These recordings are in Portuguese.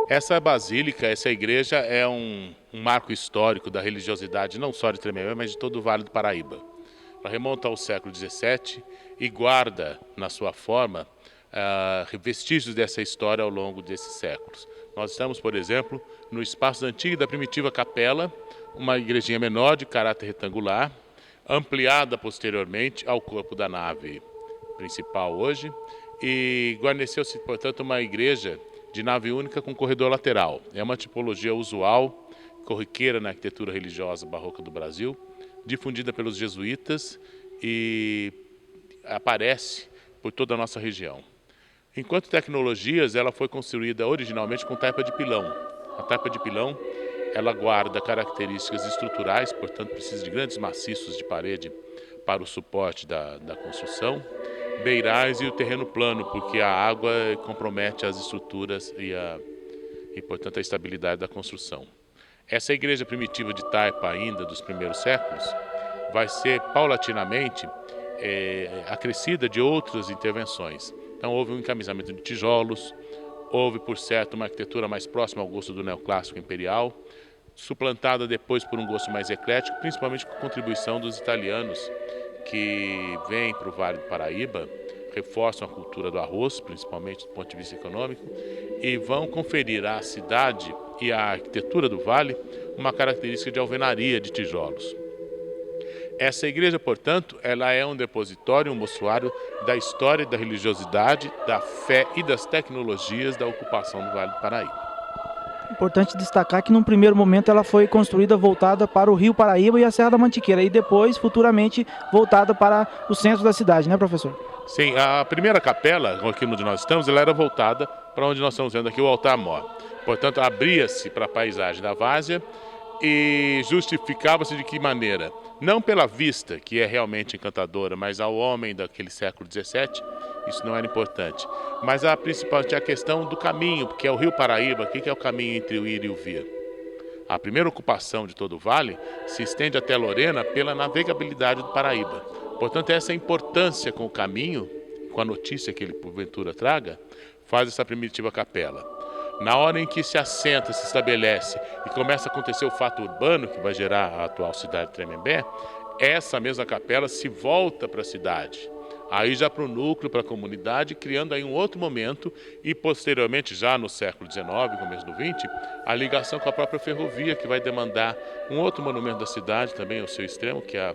Essa basílica, essa igreja é um marco histórico da religiosidade não só de Tremembé, mas de todo o Vale do Paraíba. Ela remonta ao século XVII e guarda na sua forma vestígios dessa história ao longo desses séculos. Nós estamos, por exemplo, no espaço da antiga e da primitiva capela, uma igrejinha menor de caráter retangular, ampliada posteriormente ao corpo da nave principal hoje, e guarneceu-se, portanto, uma igreja de nave única com corredor lateral. É uma tipologia usual, corriqueira na arquitetura religiosa barroca do Brasil, difundida pelos jesuítas e aparece por toda a nossa região. Enquanto tecnologias, ela foi construída originalmente com taipa de pilão. A taipa de pilão, ela guarda características estruturais, portanto precisa de grandes maciços de parede para o suporte da construção, beirais e o terreno plano, porque a água compromete as estruturas e portanto, a estabilidade da construção. Essa igreja primitiva de taipa ainda dos primeiros séculos vai ser paulatinamente acrescida de outras intervenções. Então houve um encamisamento de tijolos, houve, por certo, uma arquitetura mais próxima ao gosto do neoclássico imperial, suplantada depois por um gosto mais eclético, principalmente com a contribuição dos italianos que vêm para o Vale do Paraíba, reforçam a cultura do arroz, principalmente do ponto de vista econômico, e vão conferir à cidade e à arquitetura do vale uma característica de alvenaria de tijolos. Essa igreja, portanto, ela é um depositório, um mostruário da história, da religiosidade, da fé e das tecnologias da ocupação do Vale do Paraíba. Importante destacar que num primeiro momento ela foi construída voltada para o Rio Paraíba e a Serra da Mantiqueira e depois, futuramente, voltada para o centro da cidade, né, professor? Sim, a primeira capela, aqui onde nós estamos, ela era voltada para onde nós estamos vendo aqui o altar-mor. Portanto, abria-se para a paisagem da várzea e justificava-se de que maneira? Não pela vista, que é realmente encantadora, mas ao homem daquele século XVII, isso não era importante. Mas principalmente a questão do caminho, porque é o Rio Paraíba, que é o caminho entre o ir e o vir. A primeira ocupação de todo o vale se estende até Lorena pela navegabilidade do Paraíba. Portanto, essa importância com o caminho, com a notícia que ele porventura traga, faz essa primitiva capela. Na hora em que se assenta, se estabelece e começa a acontecer o fato urbano que vai gerar a atual cidade de Tremembé, essa mesma capela se volta para a cidade. Aí já para o núcleo, para a comunidade, criando aí um outro momento e posteriormente, já no século XIX, começo do XX, a ligação com a própria ferrovia, que vai demandar um outro monumento da cidade, também ao seu extremo, que é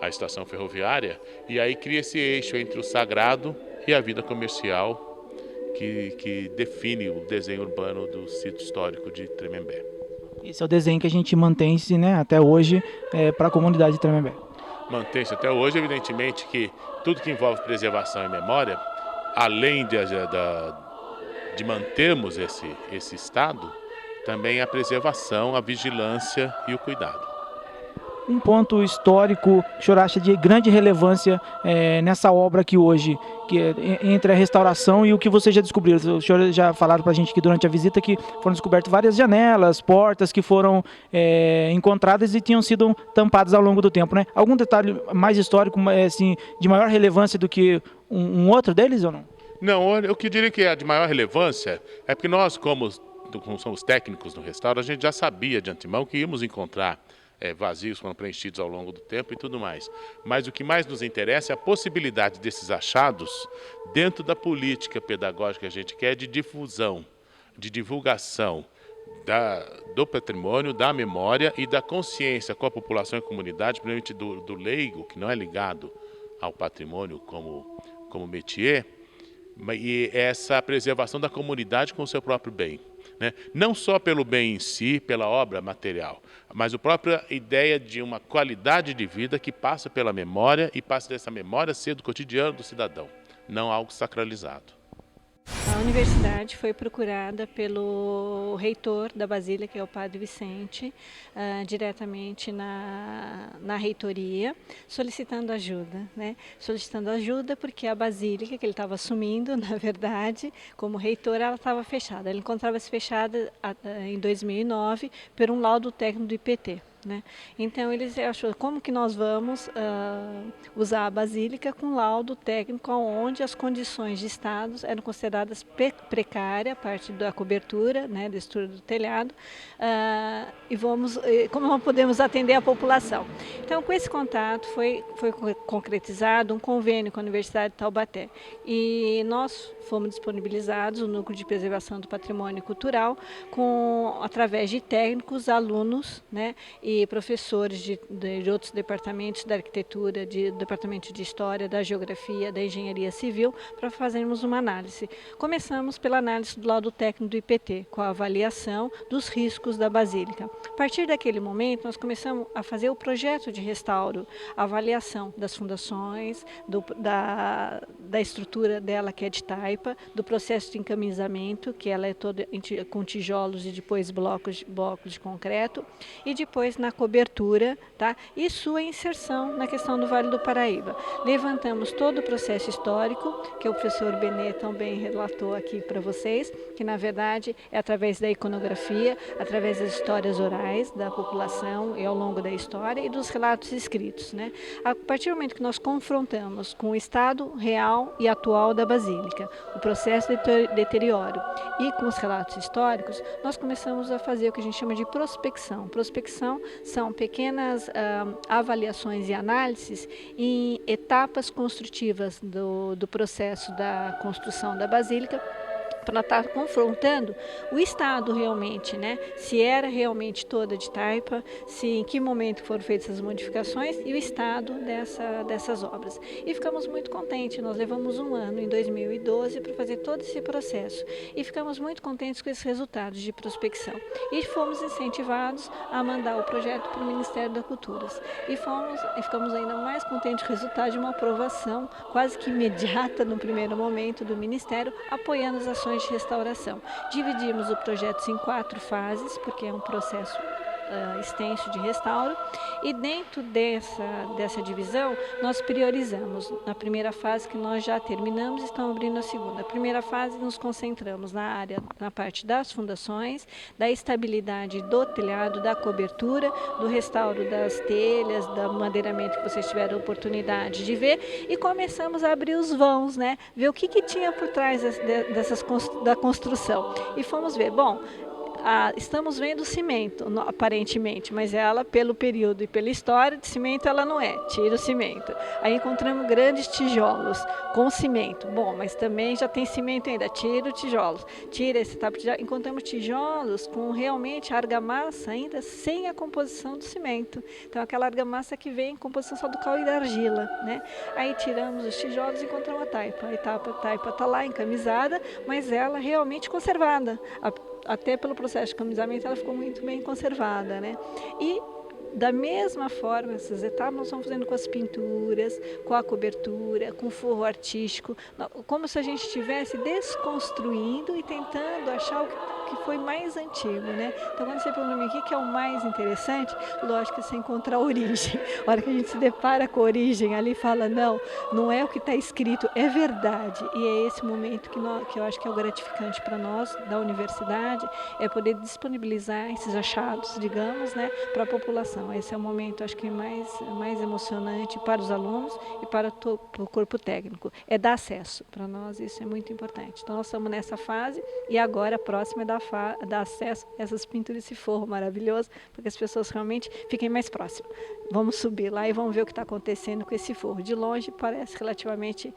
a estação ferroviária, e aí cria esse eixo entre o sagrado e a vida comercial que define o desenho urbano do sítio histórico de Tremembé. Esse é o desenho que a gente mantém-se, né, até hoje para a comunidade de Tremembé. Mantém-se até hoje, evidentemente que tudo que envolve preservação e memória, além de mantermos esse estado, também a preservação, a vigilância e o cuidado. Um ponto histórico que o senhor acha de grande relevância nessa obra aqui hoje, que é entre a restauração e o que você já descobriu? O senhor já falaram para a gente aqui durante a visita que foram descobertas várias janelas, portas que foram encontradas e tinham sido tampadas ao longo do tempo, né? Algum detalhe mais histórico, assim, de maior relevância do que um outro deles ou não? Não, o que eu diria que é de maior relevância é porque nós, como somos técnicos no restauro, a gente já sabia de antemão que íamos encontrar vazios foram preenchidos ao longo do tempo e tudo mais. Mas o que mais nos interessa é a possibilidade desses achados dentro da política pedagógica que a gente quer de difusão, de divulgação do patrimônio, da memória e da consciência com a população e comunidade, principalmente do leigo, que não é ligado ao patrimônio como métier, e essa preservação da comunidade com o seu próprio bem. Né? Não só pelo bem em si, pela obra material, mas a própria ideia de uma qualidade de vida que passa pela memória e passa dessa memória ser do cotidiano do cidadão, não algo sacralizado. A universidade foi procurada pelo reitor da Basílica, que é o Padre Vicente, diretamente na reitoria, solicitando ajuda, né? Solicitando ajuda porque a Basílica, que ele estava assumindo, na verdade, como reitor, ela estava fechada. Ela encontrava-se fechada em 2009 por um laudo técnico do IPT. né? Então eles acham como que nós vamos usar a basílica com laudo técnico onde as condições de estado eram consideradas precárias, a parte da cobertura, né, da estrutura do telhado, e como nós podemos atender a população. Então com esse contato foi concretizado um convênio com a Universidade de Taubaté e nós fomos disponibilizados o Núcleo de Preservação do Patrimônio Cultural através de técnicos, alunos, né, e professores de outros departamentos da arquitetura, do departamento de história, da geografia, da engenharia civil, para fazermos uma análise. Começamos pela análise do laudo técnico do IPT, com a avaliação dos riscos da basílica. A partir daquele momento, nós começamos a fazer o projeto de restauro, a avaliação das fundações, da estrutura dela, que é de taipa, do processo de encaminhamento, que ela é toda com tijolos e depois blocos de concreto, e depois na cobertura, tá? E sua inserção na questão do Vale do Paraíba. Levantamos todo o processo histórico, que o professor Benê também relatou aqui para vocês, que na verdade é através da iconografia, através das histórias orais da população e ao longo da história e dos relatos escritos, né? A partir do momento que nós confrontamos com o estado real e atual da Basílica, o processo de deterioro e com os relatos históricos, nós começamos a fazer o que a gente chama de prospecção. Prospecção são pequenas avaliações e análises em etapas construtivas do processo da construção da Basílica, para estar confrontando o estado realmente, né? Se era realmente toda de taipa, em que momento foram feitas essas modificações e o estado dessas obras. E ficamos muito contentes, nós levamos um ano, em 2012, para fazer todo esse processo. E ficamos muito contentes com esses resultados de prospecção. E fomos incentivados a mandar o projeto para o Ministério da Cultura. E ficamos ainda mais contentes com o resultado de uma aprovação quase que imediata no primeiro momento do Ministério, apoiando as ações de restauração. Dividimos o projeto em 4 fases, porque é um processo extenso de restauro, e dentro dessa divisão nós priorizamos. Na primeira fase, que nós já terminamos, estamos abrindo a segunda. A primeira fase nos concentramos na parte das fundações, da estabilidade do telhado, da cobertura, do restauro das telhas, do madeiramento que vocês tiveram a oportunidade de ver, e começamos a abrir os vãos, né? Ver o que tinha por trás da construção. E fomos ver, bom, estamos vendo cimento, aparentemente, mas ela, pelo período e pela história de cimento, ela não é. Tira o cimento. Aí encontramos grandes tijolos com cimento. Bom, mas também já tem cimento ainda. Tira os tijolos. Tira esse tapa de tijolo. Encontramos tijolos com realmente argamassa ainda sem a composição do cimento. Então, aquela argamassa que vem em composição só do cal e da argila, né? Aí tiramos os tijolos e encontramos a taipa. A taipa está lá encamisada, mas ela realmente conservada. Até pelo processo de camisamento ela ficou muito bem conservada, né? E da mesma forma, essas etapas nós vamos fazendo com as pinturas, com a cobertura, com o forro artístico, como se a gente estivesse desconstruindo e tentando achar o que foi mais antigo, né? Então, quando você pergunta o que é o mais interessante, lógico que você encontra a origem. A hora que a gente se depara com a origem ali, fala, não é o que está escrito, é verdade. E é esse momento que eu acho que é o gratificante para nós, da universidade, é poder disponibilizar esses achados, digamos, né, para a população. Esse é o momento, acho que mais emocionante para os alunos e para o corpo técnico. É dar acesso. Para nós isso é muito importante. Então nós estamos nessa fase e agora a próxima é dar acesso a essas pinturas, esse forro maravilhoso, para que as pessoas realmente fiquem mais próximas. Vamos subir lá e vamos ver o que está acontecendo com esse forro. De longe parece relativamente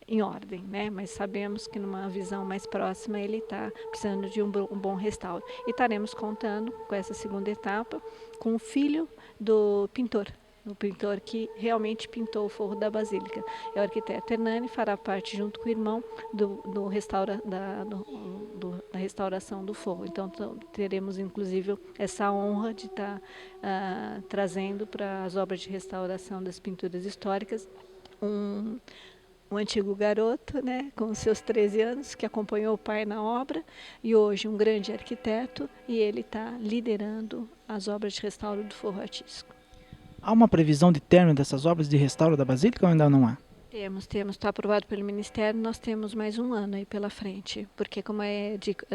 em ordem, né? Mas sabemos que numa visão mais próxima ele está precisando de um bom restauro. E estaremos contando com essa segunda etapa com o filho do pintor, o pintor que realmente pintou o forro da Basílica. É o arquiteto Hernani, fará parte junto com o irmão da restauração do forro. Então teremos inclusive essa honra de estar trazendo para as obras de restauração das pinturas históricas um antigo garoto, né, com seus 13 anos, que acompanhou o pai na obra, e hoje um grande arquiteto, e ele está liderando as obras de restauro do forro artístico. Há uma previsão de término dessas obras de restauro da Basílica ou ainda não há? Está aprovado pelo Ministério, nós temos mais um ano aí pela frente, porque como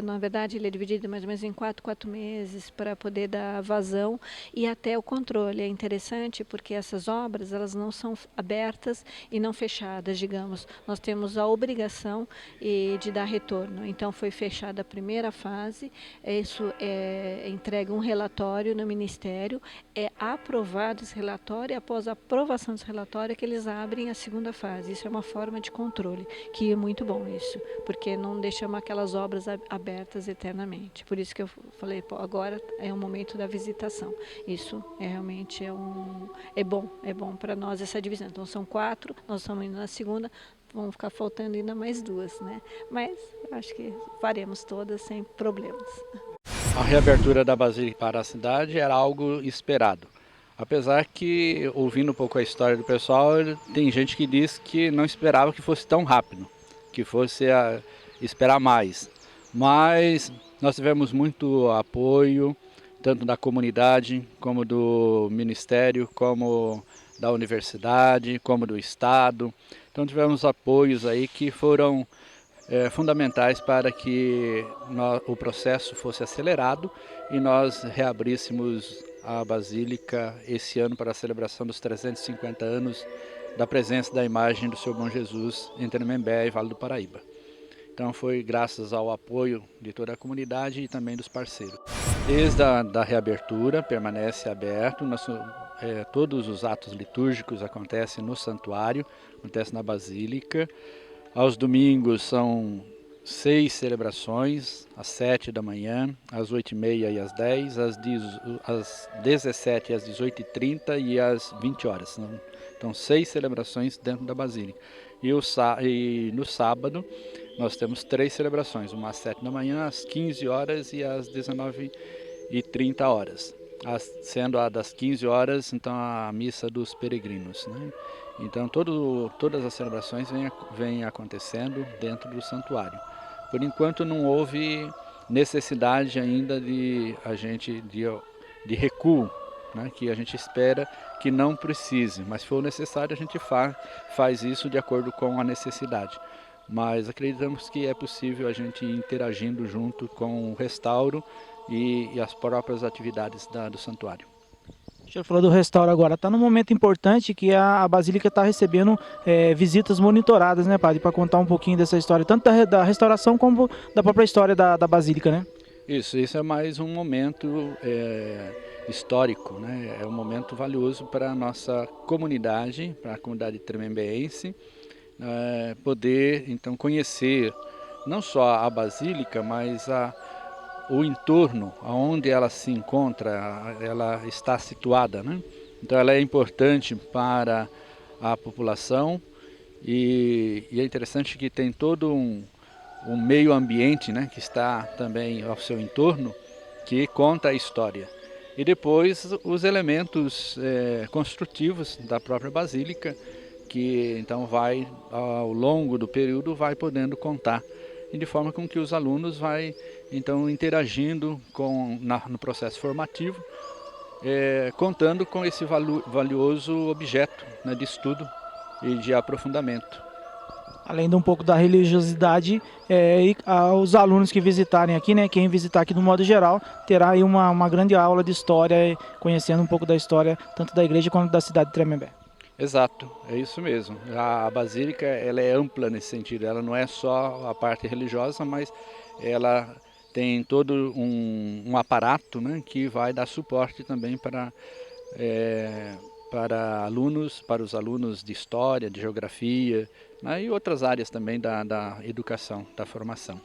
na verdade ele é dividido mais ou menos em 4 meses para poder dar vazão e até o controle. É interessante porque essas obras, elas não são abertas e não fechadas, digamos. Nós temos a obrigação de dar retorno. Então foi fechada a primeira fase, isso entrega um relatório no Ministério, é aprovado esse relatório e após a aprovação desse relatório é que eles abrem a segunda fase. Isso é uma forma de controle, que é muito bom isso, porque não deixamos aquelas obras abertas eternamente. Por isso que eu falei, pô, agora é o momento da visitação. Isso realmente é bom para nós essa divisão. Então são 4, nós estamos indo na segunda, vão ficar faltando ainda mais 2, né? Mas acho que faremos todas sem problemas. A reabertura da Basílica para a cidade era algo esperado. Apesar que, ouvindo um pouco a história do pessoal, tem gente que diz que não esperava que fosse tão rápido, que fosse esperar mais. Mas nós tivemos muito apoio, tanto da comunidade, como do Ministério, como da universidade, como do Estado. Então tivemos apoios aí que foram fundamentais para que o processo fosse acelerado e nós reabríssemos a Basílica esse ano para a celebração dos 350 anos da presença da imagem do Seu Bom Jesus em Tremembé e Vale do Paraíba. Então foi graças ao apoio de toda a comunidade e também dos parceiros. Desde a reabertura permanece aberto, todos os atos litúrgicos acontecem no santuário, acontecem na Basílica. Aos domingos são 6 celebrações, às 7 da manhã, às 8h30 e às 10, às 17 e às 18h30 e às 20 horas. Então 6 celebrações dentro da Basílica. E no sábado nós temos 3 celebrações, uma às 7 da manhã, às 15 horas e às 19h30 horas. Sendo a das 15 horas, então a missa dos peregrinos, né? Então todas as celebrações vêm acontecendo dentro do santuário. Por enquanto não houve necessidade ainda de recuo, né, que a gente espera que não precise, mas se for necessário a gente faz isso de acordo com a necessidade. Mas acreditamos que é possível a gente ir interagindo junto com o restauro e as próprias atividades do santuário. O senhor falou do restauro agora, está num momento importante que a Basílica está recebendo visitas monitoradas, né, padre? Para contar um pouquinho dessa história, tanto da restauração como da própria história da Basílica, né? Isso é mais um momento histórico, né? É um momento valioso para a nossa comunidade, para a comunidade tremembeense, poder então conhecer não só a Basílica, mas o entorno, onde ela se encontra, ela está situada, né? Então ela é importante para a população e é interessante que tem todo um meio ambiente, né, que está também ao seu entorno, que conta a história. E depois os elementos construtivos da própria Basílica, que então ao longo do período vai podendo contar, e de forma com que os alunos vai então interagindo no processo formativo, contando com esse valioso objeto, né, de estudo e de aprofundamento. Além de um pouco da religiosidade, e os alunos que visitarem aqui, né, quem visitar aqui no modo geral, terá aí uma grande aula de história, conhecendo um pouco da história tanto da igreja quanto da cidade de Tremembé. Exato, é isso mesmo. A Basílica ela é ampla nesse sentido, ela não é só a parte religiosa, mas ela tem todo um aparato, né, que vai dar suporte também para os alunos de história, de geografia, né, e outras áreas também da educação, da formação.